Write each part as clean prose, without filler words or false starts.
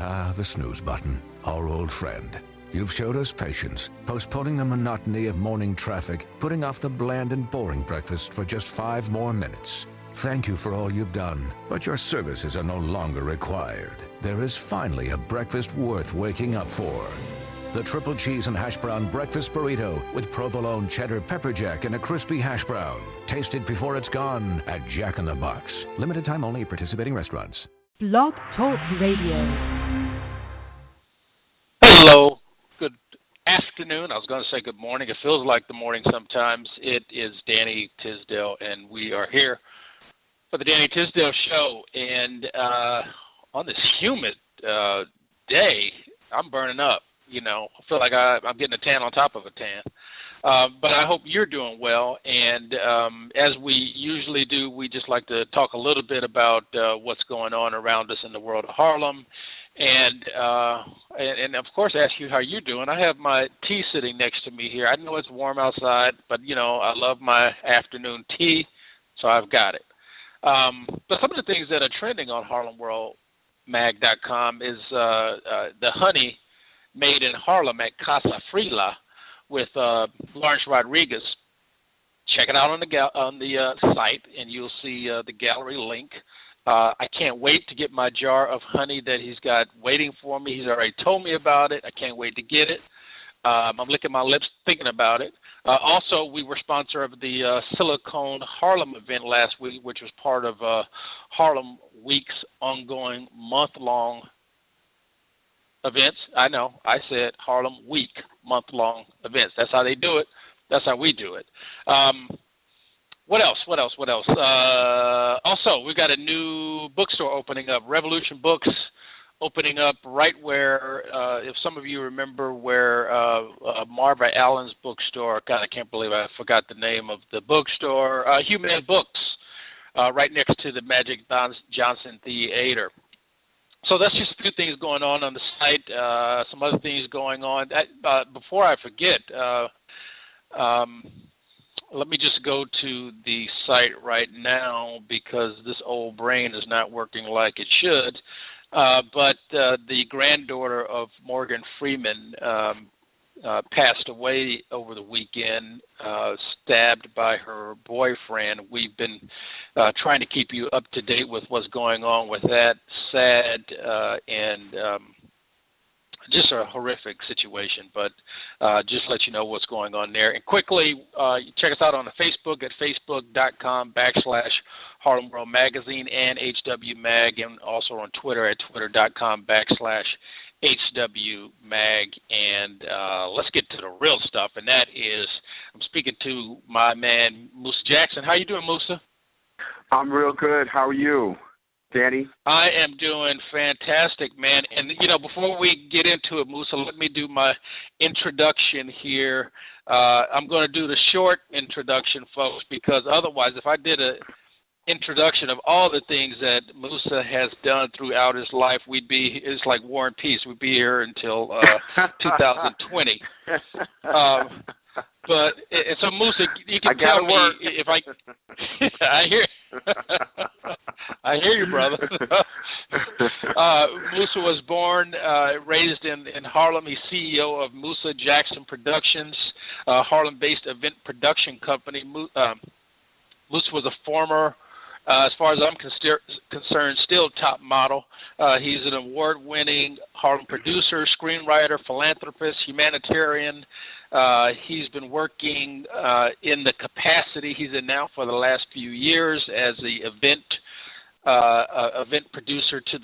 Ah, the snooze button, our old friend. You've showed us patience, postponing the monotony of morning traffic, putting off the bland and boring breakfast for just 5 more minutes. Thank you for all you've done, but your services are no longer required. There is finally a breakfast worth waking up for. The triple cheese and hash brown breakfast burrito with provolone cheddar pepper jack and a crispy hash brown. Taste it before it's gone at Jack in the Box. Limited time only at participating restaurants. Blog Talk Radio. Hello. Good afternoon. I was going to say good morning. It feels like the morning sometimes. It is Danny Tisdale, and we are here for the Danny Tisdale Show. And on this humid day, I'm burning up. You know, I feel like I'm getting a tan on top of a tan. But I hope you're doing well. And as we usually do, we just like to talk a little bit about what's going on around us in the world of Harlem. And of course, ask you how you're doing. I have my tea sitting next to me here. I know it's warm outside, but, you know, I love my afternoon tea, so I've got it. But some of the things that are trending on HarlemWorldMag.com is the honey made in Harlem at Casa Frila with Lawrence Rodriguez. Check it out on the site, and you'll see the gallery link. I can't wait to get my jar of honey that he's got waiting for me. He's already told me about it. I can't wait to get it. I'm licking my lips thinking about it. Also, we were sponsor of the Silicone Harlem event last week, which was part of Harlem Week's ongoing month-long events. I know, I said Harlem Week, month-long events. That's how they do it. That's how we do it. What else? Also, we've got a new bookstore opening up, Revolution Books, opening up right where, if some of you remember where Marva Allen's bookstore, God, I can't believe I forgot the name of the bookstore, Human Books, right next to the Magic Johnson Theater. So that's just a few things going on the site, some other things going on. Before I forget, let me just go to the site right now because this old brain is not working like it should. But the granddaughter of Morgan Freeman passed away over the weekend, stabbed by her boyfriend. We've been trying to keep you up to date with what's going on with that sad and just a horrific situation, but just let you know what's going on there. And quickly, check us out on the Facebook at facebook.com/Harlem World Magazine and HW Mag, and also on Twitter at twitter.com/HW Mag. And let's get to the real stuff, and that is I'm speaking to my man, Musa Jackson. How you doing, Musa? I'm real good. How are you, Danny? I am doing fantastic, man. And, you know, before we get into it, Musa, let me do my introduction here. I'm going to do the short introduction, folks, because otherwise, if I did a introduction of all the things that Musa has done throughout his life, it's like War and Peace. We'd be here until 2020. But so Musa, you can tell me if I hear you, brother. Musa was born, raised in Harlem. He's CEO of Musa Jackson Productions, Harlem-based event production company. Musa was a former, as far as I'm concerned, still top model. He's an award-winning Harlem producer, screenwriter, philanthropist, humanitarian. He's been working in the capacity he's in now for the last few years as the event producer to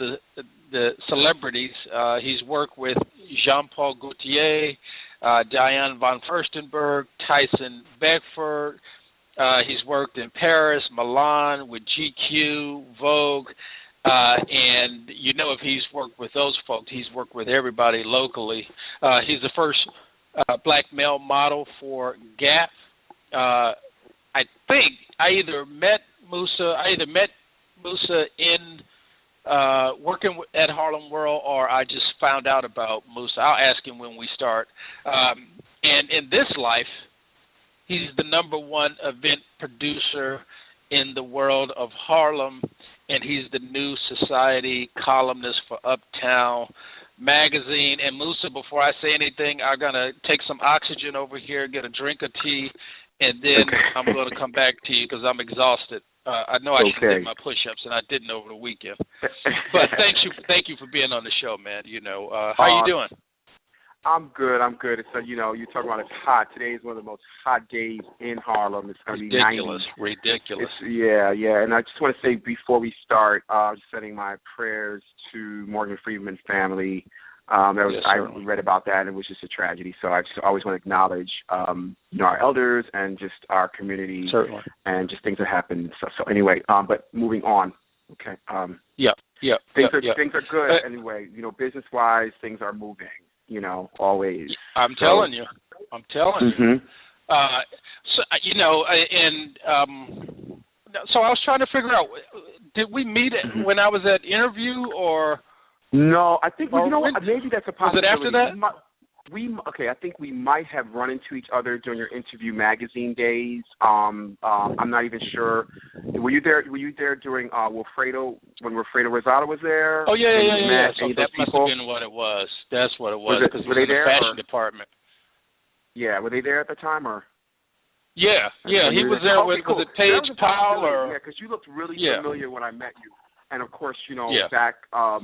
the celebrities. He's worked with Jean-Paul Gaultier, Diane von Furstenberg, Tyson Beckford. He's worked in Paris, Milan, with GQ, Vogue, and you know if he's worked with those folks, he's worked with everybody locally. He's the first black male model for Gap. I think I either met Musa in working at Harlem World, or I just found out about Musa. I'll ask him when we start. And in this life, he's the #1 event producer in the world of Harlem, and he's the new society columnist for Uptown Magazine. And Musa, before I say anything, I'm going to take some oxygen over here, get a drink of tea, and then I'm going to come back to you because I'm exhausted. I know I should do my push-ups, and I didn't over the weekend. But thank you for being on the show, man. How you doing? I'm good. It's you talk about it's hot. Today is one of the most hot days in Harlem. It's going to be 90. Ridiculous. Yeah. And I just want to say before we start, just sending my prayers to Morgan Freeman's family. I read about that, and it was just a tragedy. So I just always want to acknowledge, our elders and just our community, and just things that happen. So anyway, but moving on. Okay. Things are good anyway. Business-wise, things are moving. Always. I'm telling you. Mm-hmm. So I was trying to figure out, did we meet when I was at interview or? No, I think maybe that's a possibility. Was it after that? I think we might have run into each other during your interview magazine days. I'm not even sure. Were you there during Wilfredo, when Wilfredo Rosado was there? Oh yeah. So that must people? have been what it was. That's what it was. Because were they there? In the fashion department. Yeah, were they there at the time or? Yeah. He was there with was it Paige Powell or? Yeah, because you looked really familiar when I met you, and of course, back. Was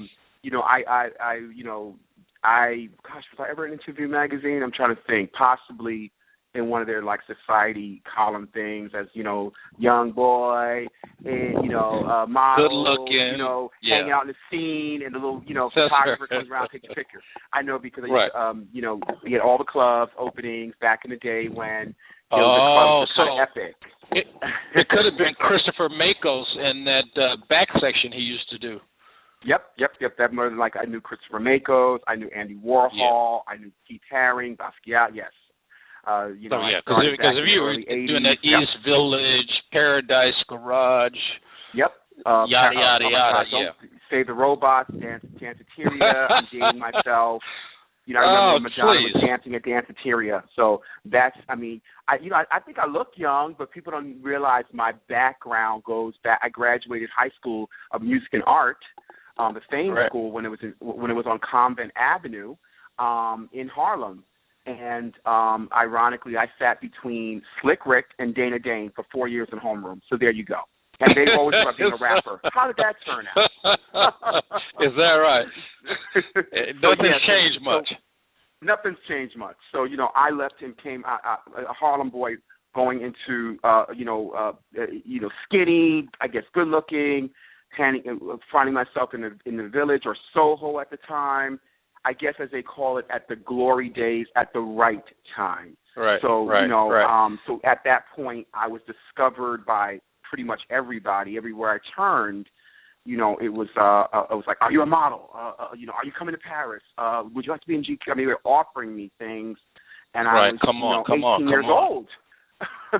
I ever in Interview Magazine? I'm trying to think. Possibly in one of their society column things as, young boy and, model, good looking, hanging out in the scene, and the little, photographer comes around and takes a picture. I know because, we had all the clubs openings back in the day when the clubs were kind of epic. It could have been Christopher Makos in that back section he used to do. Yep. That more than I knew Christopher Makos, I knew Andy Warhol, I knew Keith Haring, Basquiat. Yes. Because if you were doing that East Village, Paradise Garage. Yep. Yada. Save the Robots, Danceteria. I'm dating myself. I remember Madonna was dancing at Danceteria. So that's, I think I look young, but people don't realize my background goes back. I graduated high school of music and art, the same school when it was on Convent Avenue, in Harlem. And ironically, I sat between Slick Rick and Dana Dane for 4 years in homeroom. So there you go. And they always loved being a rapper. How did that turn out? Is that right? Nothing's changed much. Nothing's changed much. So, I left and came a Harlem boy going into, skinny, I guess good looking, finding myself in the Village or Soho at the time. I guess as they call it, at the glory days, at the right time. Right. So, so at that point, I was discovered by pretty much everybody. Everywhere I turned, it was like, are you a model? Are you coming to Paris? Would you like to be in GQ? They were offering me things, and I was 18 years old.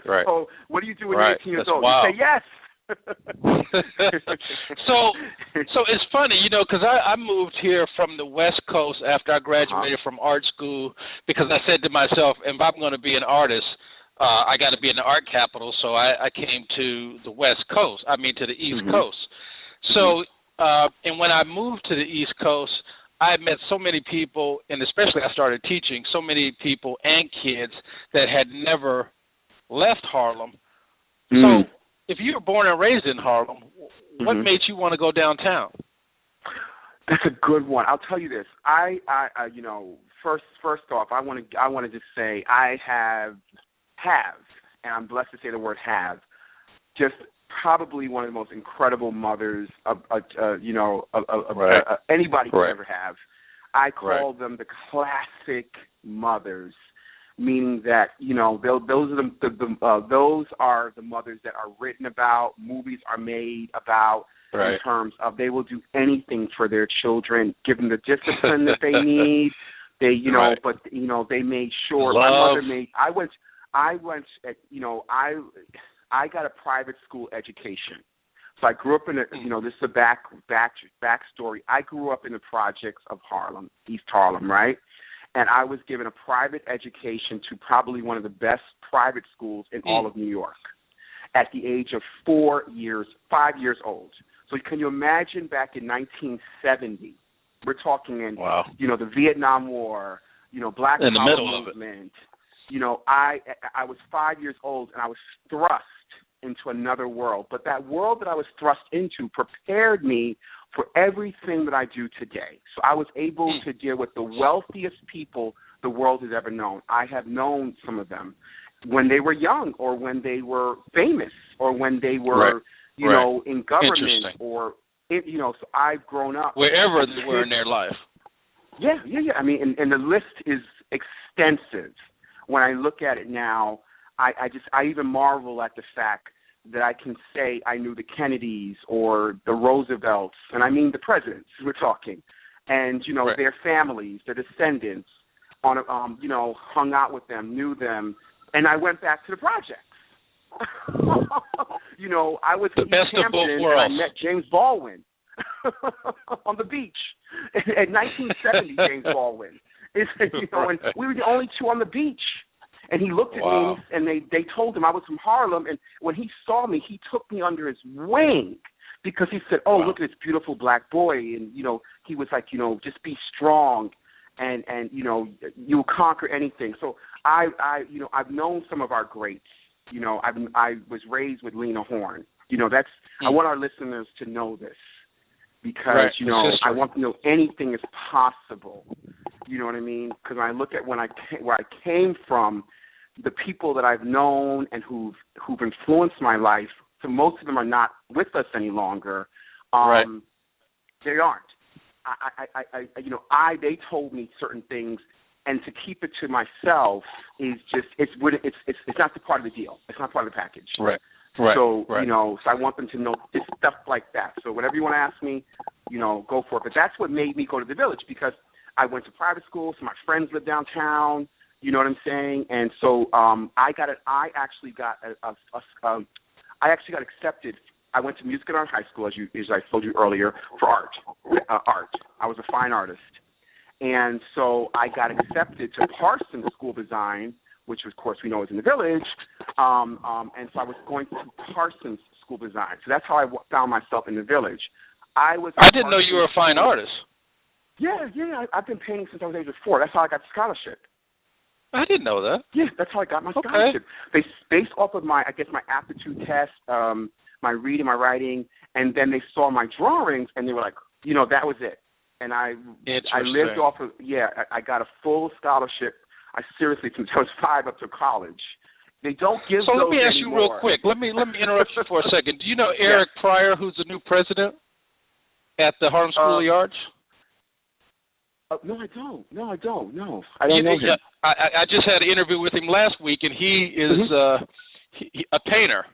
Right. So what do you do when you're 18 years old? Wild. You say yes. So it's funny, because I moved here from the West Coast after I graduated from art school, because I said to myself, if I'm going to be an artist, I got to be in the art capital. So I came to the West Coast. To the East Coast. So and when I moved to the East Coast, I met so many people, and especially I started teaching so many people and kids that had never left Harlem. So if you were born and raised in Harlem, what made you want to go downtown? That's a good one. I'll tell you this. I first off, I want to just say I have, and I'm blessed to say the word have, just probably one of the most incredible mothers anybody could ever have. I call them the classic mothers, meaning that those are the mothers that are written about, movies are made about, in terms of they will do anything for their children, give them the discipline that they need. But they made sure. Love. My mother made. I got a private school education. So I grew up in this is a backstory. I grew up in the projects of Harlem, East Harlem, right? And I was given a private education to probably one of the best private schools in all of New York at the age of 5 years old. So can you imagine back in 1970? We're talking in, wow. The Vietnam War, Black in the Power middle movement. I was 5 years old, and I was thrust into another world. But that world that I was thrust into prepared me for everything that I do today. So I was able to deal with the wealthiest people the world has ever known. I have known some of them when they were young, or when they were famous, or when they were, in government, or, so I've grown up. Wherever they were in their life. Yeah. I mean, and the list is extensive. When I look at it now, I even marvel at the fact that I can say I knew the Kennedys or the Roosevelts, and I mean the presidents we're talking, and, their families, their descendants, hung out with them, knew them, and I went back to the projects. I was the in best Hampton, of both and worlds. I met James Baldwin on the beach in 1970. James Baldwin, and we were the only two on the beach. And he looked at me, and they told him I was from Harlem. And when he saw me, he took me under his wing, because he said, "Oh, look at this beautiful black boy." And he was like, just be strong, and you'll conquer anything. So I've known some of our greats. I was raised with Lena Horne. I want our listeners to know this, because I want them to know anything is possible. You know what I mean? Because when I look at where I came from, the people that I've known and who've influenced my life, so most of them are not with us any longer. They aren't. They told me certain things, and to keep it to myself is just it's not the part of the deal. It's not part of the package. Right. So so I want them to know it's stuff like that. So whatever you want to ask me, go for it. But that's what made me go to the Village, because I went to private school, so my friends lived downtown. You know what I'm saying? And so I actually got accepted. I went to Music and Art High School, as I told you earlier, for art. I was a fine artist, and so I got accepted to Parsons School of Design, which of course we know is in the Village. And so I was going to Parsons School of Design. So that's how I found myself in the Village. I didn't know you were a fine artist. Yeah. I've been painting since I was age of 4. That's how I got the scholarship. I didn't know that. Yeah, that's how I got my scholarship. Based off of my aptitude test, my reading, my writing, and then they saw my drawings, and they were like, that was it. And I lived off of, I got a full scholarship. Seriously, since I was 5 up to college. They don't give So those let me ask anymore. you real quick. Let me interrupt you for a second. Do you know Eric Pryor, who's the new president at the Harlem School of the Arts? No, I don't. I don't know him. I just had an interview with him last week, and he is a painter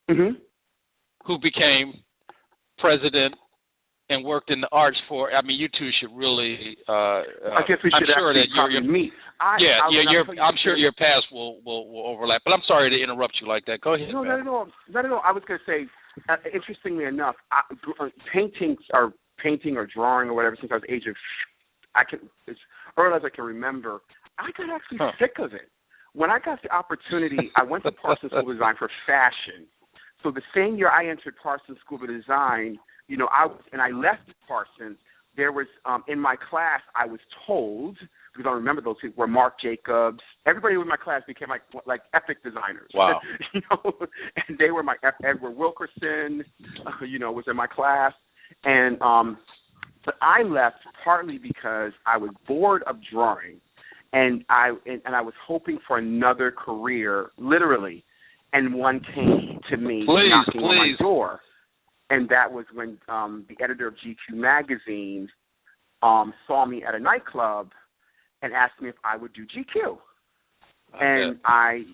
who became president and worked in the arts for. I mean, you two should really. I guess we should actually meet. I'm sure your paths will overlap. But I'm sorry to interrupt you like that. Go ahead. No, not at all. I was going to say, interestingly enough, painting or drawing or whatever since I was the age of, as early as I can remember, I got actually sick of it. When I got the opportunity, I went to Parsons School of Design for fashion. So the same year I entered Parsons School of Design, I left Parsons. There was in my class, I was told, because I remember those people, were Marc Jacobs. Everybody in my class became like epic designers. Wow. And they were my Edward Wilkerson, was in my class, and but I left partly because I was bored of drawing, and I was hoping for another career, literally, and one came to me knocking on my door. And that was when the editor of GQ magazine saw me at a nightclub and asked me if I would do GQ. And I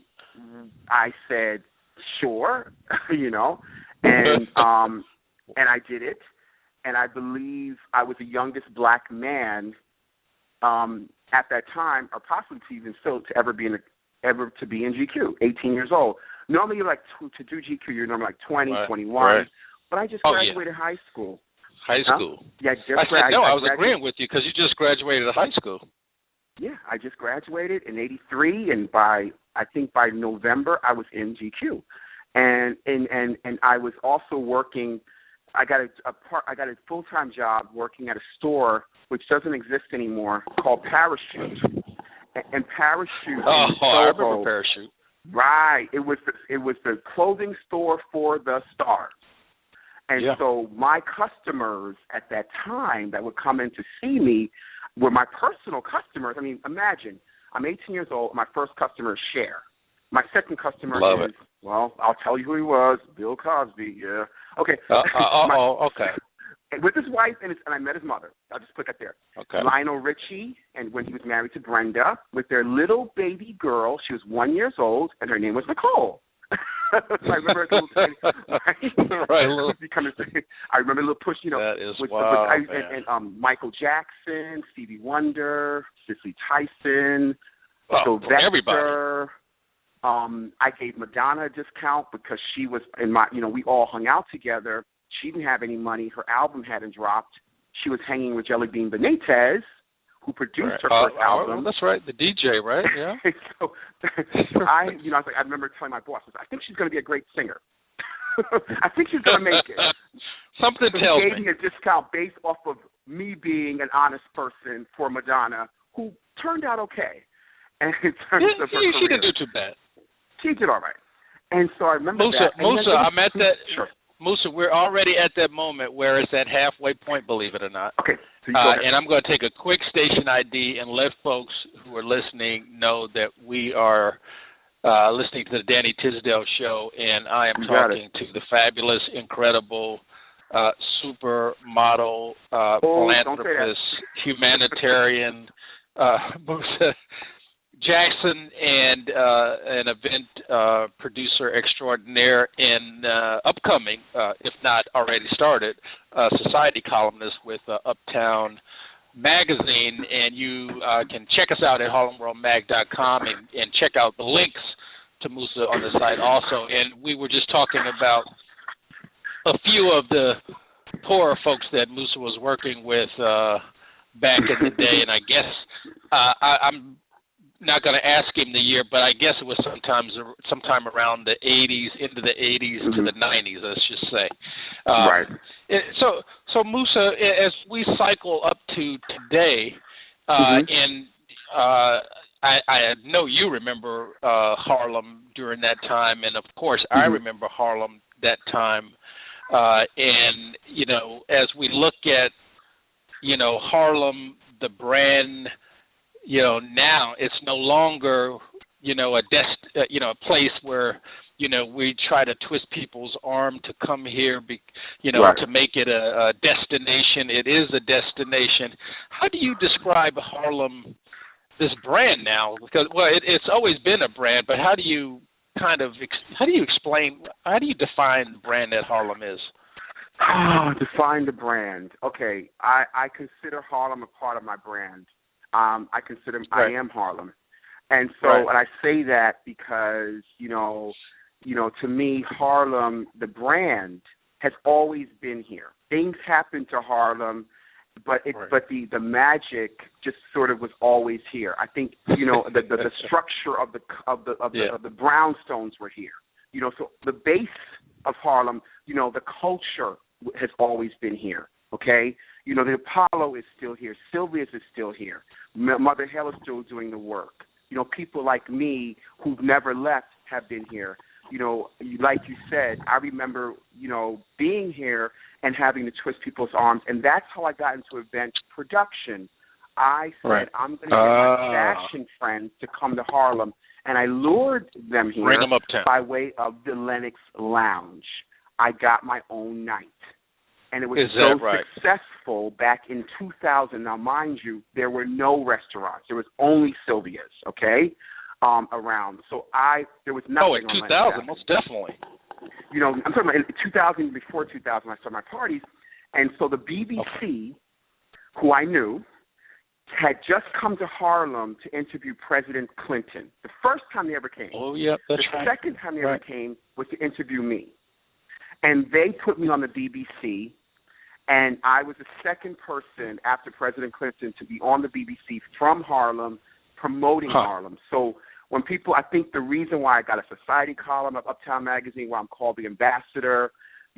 said, sure, and I did it. And I believe I was the youngest black man at that time, or possibly even still, to ever be in GQ, 18 years old. Normally, you're like to do GQ, you're normally like 20, 21. Right. But I just graduated high school. High school? Yeah, I was agreeing with you because you just graduated high school. Yeah, I just graduated in '83, and by November I was in GQ, and I was also working I got a full-time job working at a store which doesn't exist anymore called Parachute. And Parachute. Oh, I Soho, remember Parachute. Right. It was the clothing store for the stars. And so my customers at that time that would come in to see me were my personal customers. I mean, imagine, I'm 18 years old. My first customer is Cher. My second customer is, well, I'll tell you who he was, Bill Cosby, yeah. Okay. Okay. With his wife, and I met his mother. I'll just put that there. Okay. Lionel Richie, and when he was married to Brenda, with their little baby girl. She was 1 year old, and her name was Nicole. So I remember a little thing. I remember a little push, that is wild, and Michael Jackson, Stevie Wonder, Cicely Tyson, Sylvester. Everybody. I gave Madonna a discount because she was in my, we all hung out together. She didn't have any money. Her album hadn't dropped. She was hanging with Jelly Bean Benitez, who produced her first album. That's right, the DJ, right? Yeah. So I remember telling my boss, I think she's going to be a great singer. I think she's going to make it. Something tells me. He gave me a discount based off of me being an honest person for Madonna, who turned out okay. And in terms of her career, she didn't do too bad. She did all right. And so I remember that. Musa, I'm at that. Sure. Musa, we're already at that moment where it's that halfway point, believe it or not. Okay. So and I'm going to take a quick station ID and let folks who are listening know that we are listening to the Danny Tisdale Show, and I am talking to the fabulous, incredible, supermodel, philanthropist, humanitarian, Musa Jackson, and an event producer extraordinaire and upcoming, if not already started, society columnist with Uptown Magazine. And you can check us out at harlemworldmag.com and check out the links to Musa on the site also. And we were just talking about a few of the poorer folks that Musa was working with back in the day. And I guess I'm not going to ask him the year, but I guess it was sometime around the 80s, into the 80s to the 90s, let's just say. Right. So Musa, as we cycle up to today, and I know you remember Harlem during that time, and of course I remember Harlem that time. And as we look at Harlem, the brand. Now it's no longer, a place where, we try to twist people's arm to come here, to make it a destination. It is a destination. How do you describe Harlem, this brand now? Because, it's always been a brand, but how do you define the brand that Harlem is? Define the brand. Okay, I consider Harlem a part of my brand. I am Harlem. And so, and I say that because, to me, Harlem, the brand, has always been here. Things happen to Harlem, but the magic just sort of was always here. I think, the structure of the brownstones were here. So the base of Harlem, the culture has always been here. Okay? The Apollo is still here. Sylvia's is still here. Mother Hale is still doing the work. People like me who've never left have been here. Like you said, I remember, being here and having to twist people's arms, and that's how I got into event production. I said, I'm going to get my fashion friends to come to Harlem, and I lured them here by way of the Lenox Lounge. I got my own night. And it was successful back in 2000. Now, mind you, there were no restaurants. There was only Sylvia's, around. So there was nothing. Oh, in 2000, most definitely. I'm talking about in 2000, before 2000, I started my parties. And so the BBC, who I knew, had just come to Harlem to interview President Clinton. The first time they ever came. Oh, yeah, that's right. The second time they ever came was to interview me. And they put me on the BBC. And I was the second person after President Clinton to be on the BBC from Harlem, promoting Harlem. So when people, I think the reason why I got a society column of Uptown Magazine, where I'm called the ambassador,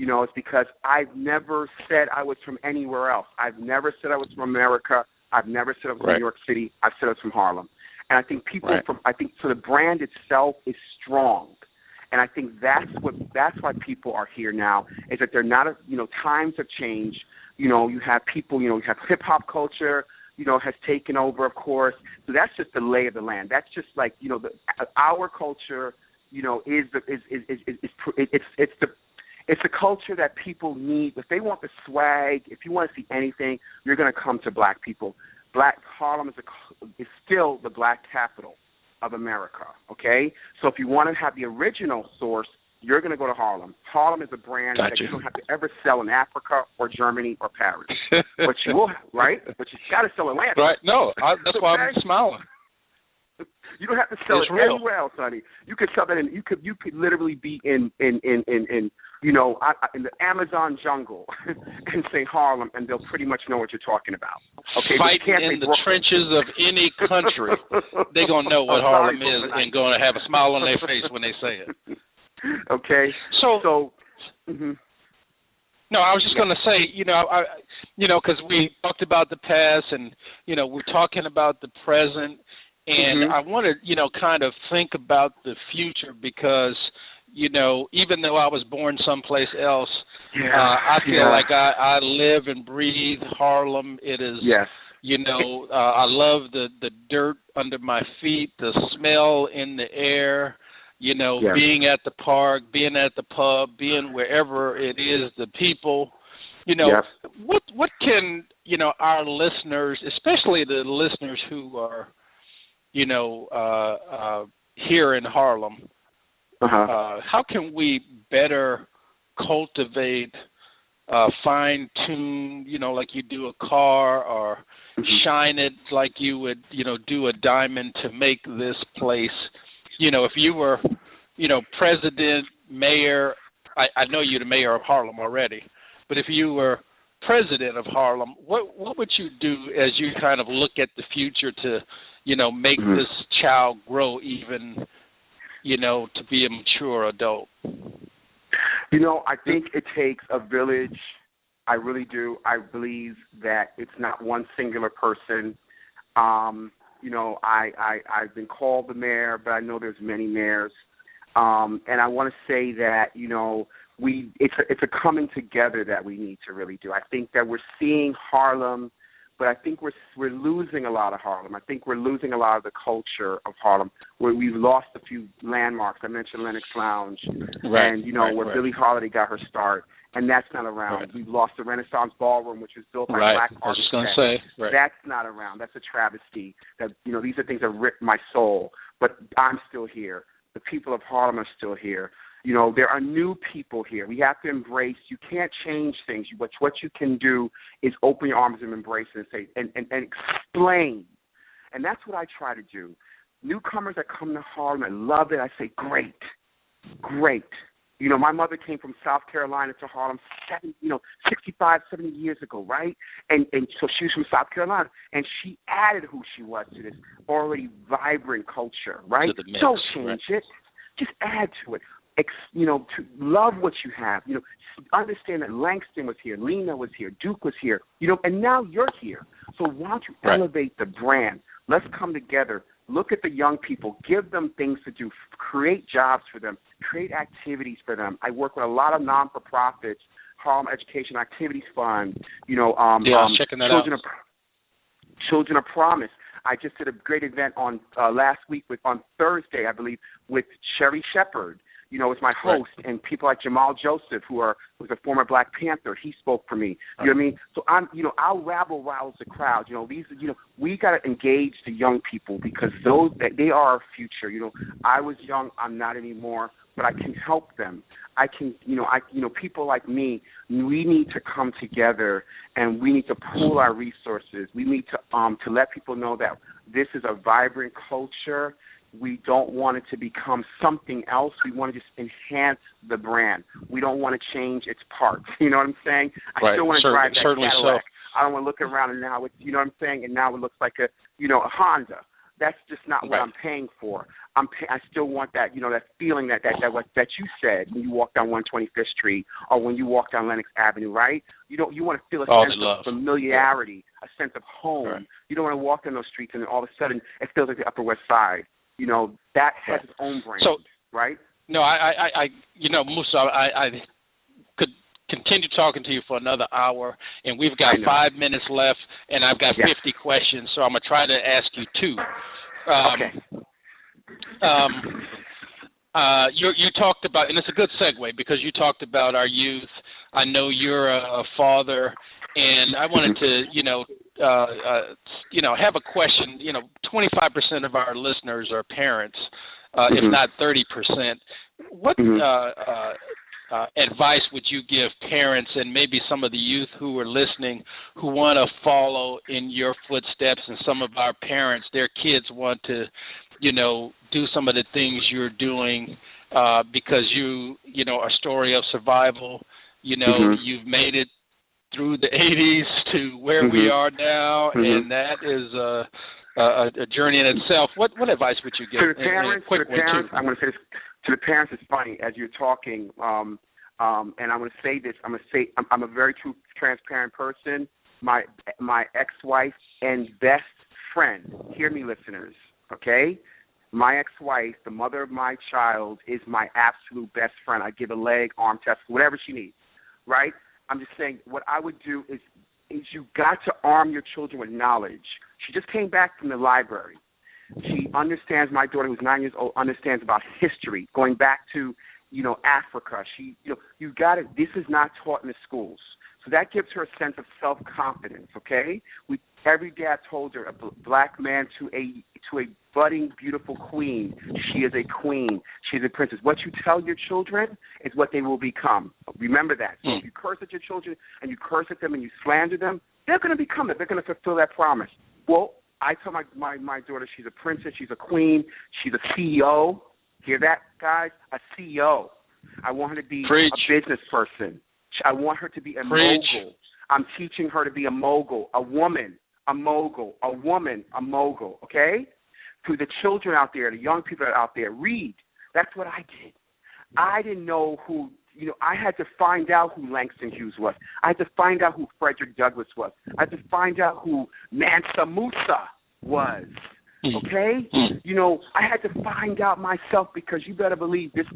it's because I've never said I was from anywhere else. I've never said I was from America. I've never said I was from New York City. I've said I was from Harlem. And I think so the brand itself is strong. And I think that's why people are here now, is that they're not, times have changed. You have people, you have hip-hop culture, has taken over, of course. So that's just the lay of the land. That's just like, our culture, it's the culture that people need. If they want the swag, if you want to see anything, you're going to come to black people. Harlem is still the black capital of America, okay? So if you want to have the original source, you're going to go to Harlem. Harlem is a brand that you don't have to ever sell in Africa or Germany or Paris. But you will, right? But you got to sell in Atlanta. Right. No, that's why I'm smiling. You don't have to sell it anywhere else, honey. You could sell that in. You could literally be in the Amazon jungle and say Harlem, and they'll pretty much know what you're talking about. Okay, fighting in the trenches of any country, they're gonna know what Harlem is and gonna have a smile on their face when they say it. Okay. So no, I was just going to say, because we talked about the past and, we're talking about the present, and I want to, kind of think about the future because, even though I was born someplace else, I feel like I live and breathe Harlem. It is, I love the dirt under my feet, the smell in the air. Being at the park, being at the pub, being wherever it is, the people, what can, our listeners, especially the listeners who are, here in Harlem, how can we better cultivate, fine-tune, like you do a car, or shine it like you would, do a diamond to make this place. If you were, president, mayor, I know you're the mayor of Harlem already, but if you were president of Harlem, what would you do as you kind of look at the future to, make this child grow even, to be a mature adult? I think it takes a village. I really do. I believe that it's not one singular person. I've been called the mayor, but I know there's many mayors. And I want to say that, it's a coming together that we need to really do. I think that we're seeing Harlem, but I think we're losing a lot of Harlem. I think we're losing a lot of the culture of Harlem, where we've lost a few landmarks. I mentioned Lennox Lounge, where Billie Holiday got her start. And that's not around. Right. We've lost the Renaissance Ballroom, which was built by black artists. I was just going to say. That's not around. That's a travesty. That these are things that ripped my soul. But I'm still here. The people of Harlem are still here. There are new people here. We have to embrace. You can't change things. What you can do is open your arms and embrace it and say and explain. And that's what I try to do. Newcomers that come to Harlem and love it, I say, great. My mother came from South Carolina to Harlem 65, 70 years ago, right? And so she was from South Carolina, and she added who she was to this already vibrant culture, right? Don't change it. Just add to it. To love what you have. Understand that Langston was here, Lena was here, Duke was here, and now you're here. So why don't you elevate the brand? Let's come together. Look at the young people. Give them things to do. Create jobs for them. Create activities for them. I work with a lot of non-for-profits, Harlem Education Activities Fund, checking that out. Children of Promise. I just did a great event on last week on Thursday, I believe, with Sherry Shepard. As my host, and people like Jamal Joseph, who's a former Black Panther, he spoke for me. You know what I mean? So I'll rouse the crowd. We got to engage the young people because they are our future. I was young, I'm not anymore, but I can help them. I can, people like me, we need to come together and we need to pool our resources. We need to let people know that this is a vibrant culture. We don't want it to become something else. We want to just enhance the brand. We don't want to change its parts. You know what I'm saying? I still want to drive that Cadillac. I don't want to look around and now it's, you know what I'm saying? And now it looks like a Honda. That's just not what I'm paying for. I still want that, that feeling that you said when you walk down 125th Street or when you walk down Lenox Avenue, right? You want to feel a sense of familiarity, a sense of home. Right. You don't want to walk down those streets and all of a sudden it feels like the Upper West Side. That has its own brand, right? No, I Musa, I could continue talking to you for another hour, and we've got 5 minutes left, and I've got 50 questions, so I'm going to try to ask you two. You talked about, and it's a good segue because you talked about our youth. I know you're a father, and I wanted to, have a question. 25% of our listeners are parents, if not 30%. What advice would you give parents and maybe some of the youth who are listening who want to follow in your footsteps, and some of our parents, their kids want to, do some of the things you're doing because you a story of survival. You've made it through the 80s to where we are now, and that is a journey in itself. What advice would you give? To the parents, I'm going to say this. To the parents, it's funny as you're talking, and I'm going to say this. I'm a very true, transparent person. My ex-wife and best friend. Hear me, listeners. Okay, my ex-wife, the mother of my child, is my absolute best friend. I give a leg, arm test, whatever she needs. Right? I'm just saying what I would do is you got to arm your children with knowledge. She just came back from the library. She understands, my daughter who's 9 years old, understands about history, going back to, Africa. You got it. This is not taught in the schools. So that gives her a sense of self-confidence, okay? Every day I told her, a black man to a budding, beautiful queen. She is a queen. She is a princess. What you tell your children is what they will become. Remember that. So if you curse at your children and you curse at them and you slander them, they're going to become it. They're going to fulfill that promise. Well, I tell my daughter she's a princess, she's a queen, she's a CEO. Hear that, guys? A CEO. I want her to be a business person. I want her to be a mogul. I'm teaching her to be a mogul, a woman, a mogul, a woman, a mogul, okay? To the children out there, the young people out there, read. That's what I did. I didn't know who, I had to find out who Langston Hughes was. I had to find out who Frederick Douglass was. I had to find out who Mansa Musa was, okay? I had to find out myself, because you better believe this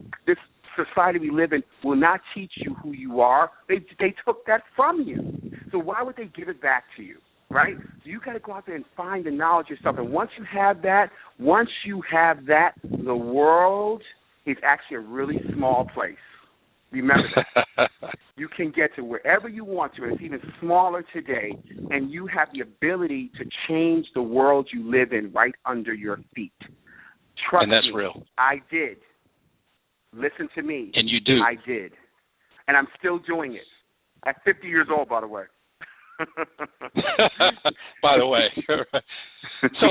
society we live in will not teach you who you are. They took that from you. So why would they give it back to you, right? So you got to go out there and find the knowledge yourself. And once you have that, the world is actually a really small place. Remember that. You can get to wherever you want to, and it's even smaller today, and you have the ability to change the world you live in right under your feet. Trust me. And that's real. I did. Listen to me. And you do. I did. And I'm still doing it. At 50 years old, by the way. By the way. So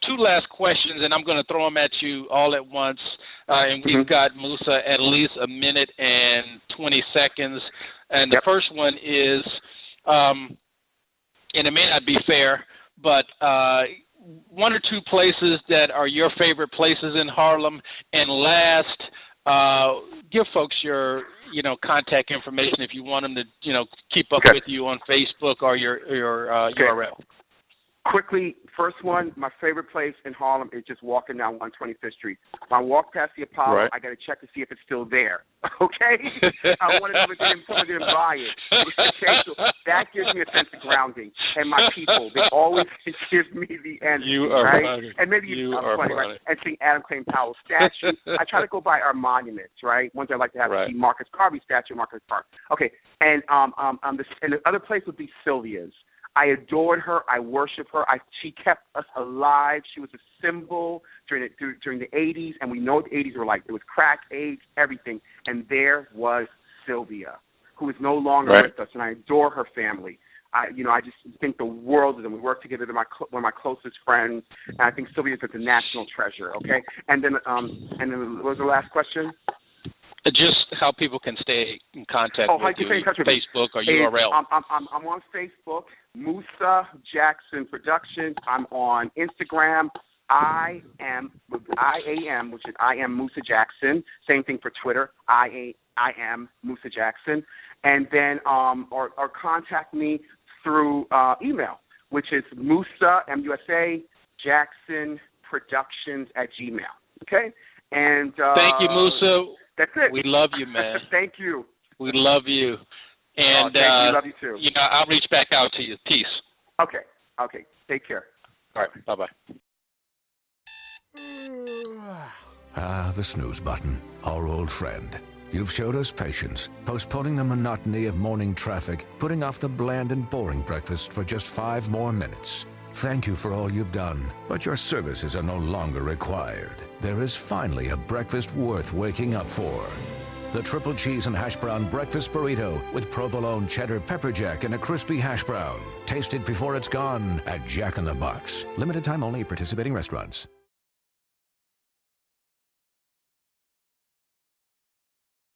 two last questions, and I'm going to throw them at you all at once. And we've got, Musa, at least a minute and 20 seconds. And the first one is, and it may not be fair, but one or two places that are your favorite places in Harlem. And last, give folks your contact information if you want them to keep up with you on Facebook or your URL. Quickly, first one, my favorite place in Harlem is just walking down 125th Street. When I walk past the Apollo, I got to check to see if it's still there. Okay? I want to know if someone didn't buy it. Okay, so that gives me a sense of grounding. And my people, they always give me the energy. You are right? funny. And maybe you are funny, right? And seeing Adam Clayton Powell's statue. I try to go by our monuments, right? Ones I like to have, the Marcus Garvey statue, Marcus Park. Okay, and the other place would be Sylvia's. I adored her. I worship her. She kept us alive. She was a symbol during the 80s, and we know what the 80s were like. There was crack, AIDS, everything, and there was Sylvia, who is no longer with us, and I adore her family. I just think the world of them. We work together. They're one of my closest friends, and I think Sylvia is a national treasure. Okay, and then what was the last question? Just how people can stay in contact with you, Facebook or URL. I'm on Facebook, Musa Jackson Productions. I'm on Instagram. I am, which is I am Musa Jackson. Same thing for Twitter. I am Musa Jackson. And then or contact me through email, which is Musa, M-U-S-A, Jackson Productions @gmail. Okay? And thank you, Musa. That's it. We love you, man. Thank you. We love you. And thank you. Love you too. I'll reach back out to you. Peace. Okay. Take care. All right. Bye-bye. The snooze button, our old friend. You've showed us patience, postponing the monotony of morning traffic, putting off the bland and boring breakfast for just 5 more minutes. Thank you for all you've done, but your services are no longer required. There is finally a breakfast worth waking up for. The triple cheese and hash brown breakfast burrito with provolone cheddar pepper jack and a crispy hash brown. Taste it before it's gone at Jack in the Box. Limited time only at participating restaurants.